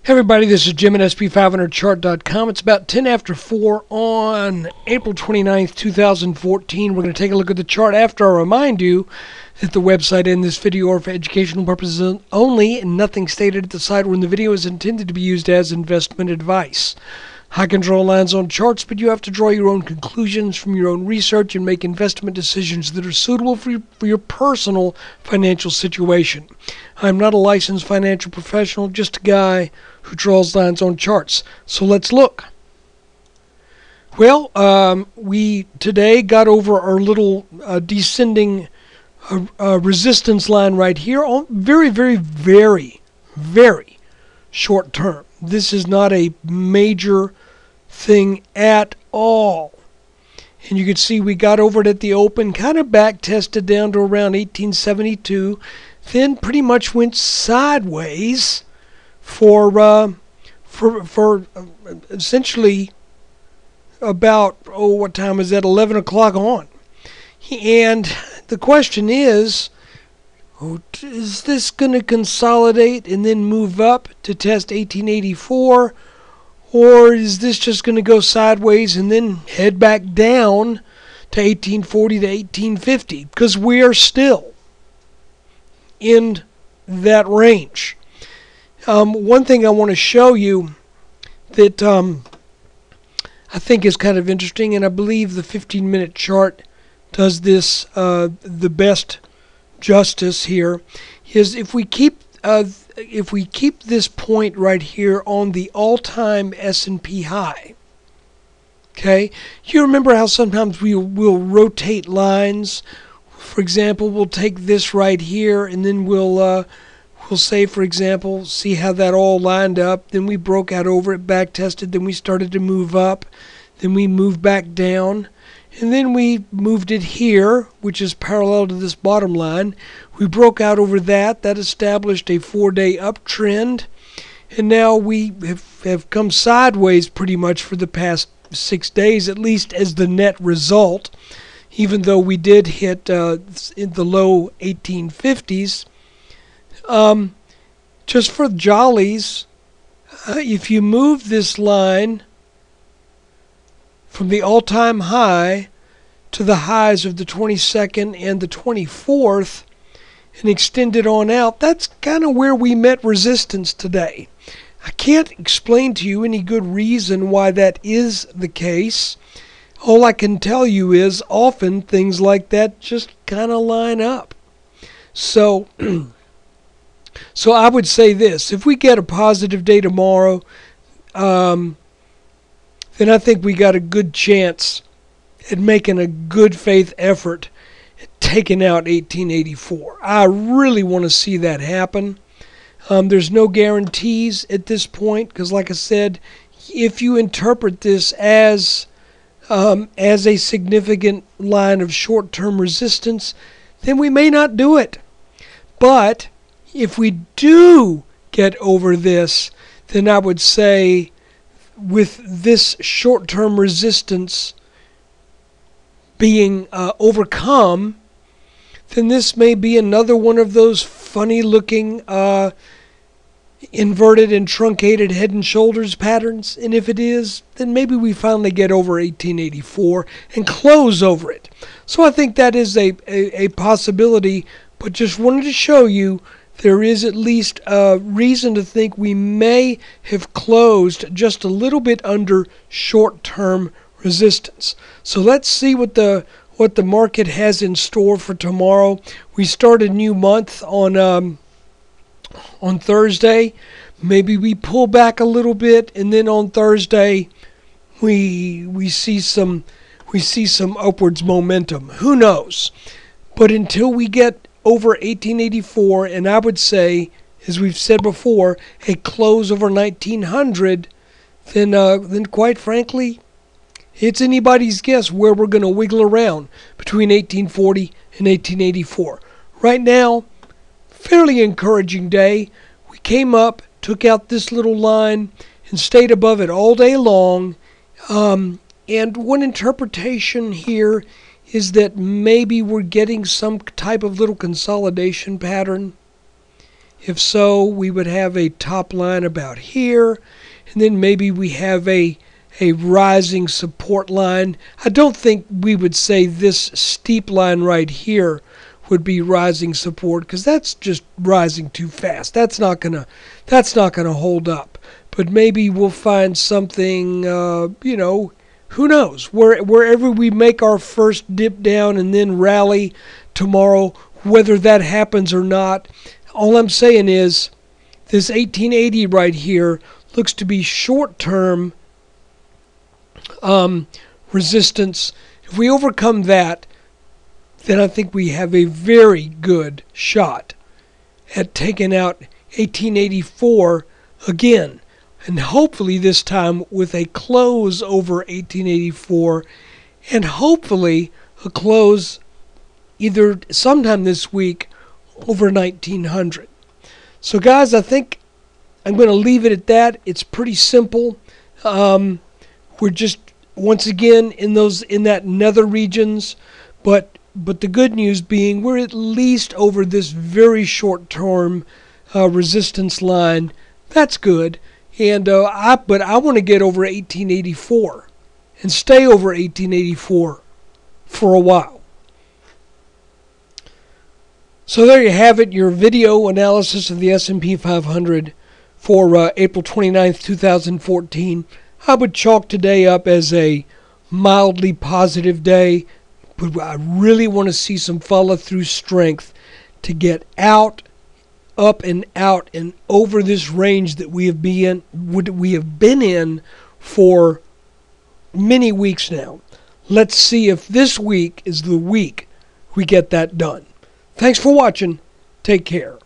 Hey everybody, this is Jim at SP500chart.com. It's about 10 after 4 on April 29th, 2014. We're going to take a look at the chart after I remind you that the website and this video are for educational purposes only, and nothing stated at the site or in the video is intended to be used as investment advice. I can draw lines on charts, but you have to draw your own conclusions from your own research and make investment decisions that are suitable for your personal financial situation. I'm not a licensed financial professional, just a guy who draws lines on charts. So let's look. Well, we today got over our little descending resistance line right here on very, very, very, very short term. This is not a major thing at all. And you can see we got over it at the open, kind of back tested down to around 1872, then pretty much went sideways for essentially about, what time is that, 11 o'clock on. And the question is this going to consolidate and then move up to test 1884, or is this just going to go sideways and then head back down to 1840 to 1850? Because we are still in that range. One thing I want to show you that I think is kind of interesting, and I believe the 15-minute chart does this the best justice here, is if we keep this point right here on the all-time S&P high. Okay, you remember how sometimes we'll rotate lines. For example, we'll take this right here, and then we'll say, for example, see how that all lined up. Then we broke out over it, back tested. Then we started to move up. Then we moved back down. And then we moved it here, which is parallel to this bottom line. We broke out over that. That established a 4-day uptrend. And now we have come sideways pretty much for the past 6 days, at least as the net result, even though we did hit in the low 1850s. Just for jollies, if you move this line from the all-time high to the highs of the 22nd and the 24th and extend it on out, that's kind of where we met resistance today. I can't explain to you any good reason why that is the case. All I can tell you is often things like that just kind of line up. So I would say this: if we get a positive day tomorrow, then I think we got a good chance at making a good faith effort at taking out 1884. I really want to see that happen. There's no guarantees at this point because, like I said, if you interpret this as a significant line of short-term resistance, then we may not do it. But if we do get over this, then I would say with this short-term resistance being overcome, then this may be another one of those funny-looking inverted and truncated head and shoulders patterns. And if it is, then maybe we finally get over 1884 and close over it. So I think that is a possibility, but just wanted to show you there is at least a reason to think we may have closed just a little bit under short-term resistance. So let's see what the market has in store for tomorrow. We start a new month on Thursday. Maybe we pull back a little bit, and then on Thursday we see some upwards momentum. Who knows? But until we get over 1884, and I would say, as we've said before, a close over 1900, then quite frankly, it's anybody's guess where we're going to wiggle around between 1840 and 1884. Right now, fairly encouraging day. We came up, took out this little line, and stayed above it all day long. And one interpretation here is that maybe we're getting some type of little consolidation pattern. If so, we would have a top line about here, and then maybe we have a rising support line. I don't think we would say this steep line right here would be rising support, because that's just rising too fast. That's not gonna hold up. But maybe we'll find something, who knows? Wherever we make our first dip down and then rally tomorrow, whether that happens or not, all I'm saying is this 1880 right here looks to be short-term resistance. If we overcome that, then I think we have a very good shot at taking out 1884 again. And hopefully this time with a close over 1884, and hopefully a close either sometime this week over 1900. So guys, I think I'm going to leave it at that. It's pretty simple. We're just once again in that nether regions, but the good news being we're at least over this very short term resistance line. That's good. And I want to get over 1884 and stay over 1884 for a while. So there you have it, your video analysis of the S&P 500 for April 29th, 2014. I would chalk today up as a mildly positive day, but I really want to see some follow-through strength to get out, up and out and over this range that we have been in for many weeks now. Let's see if this week is the week we get that done. Thanks for watching. Take care.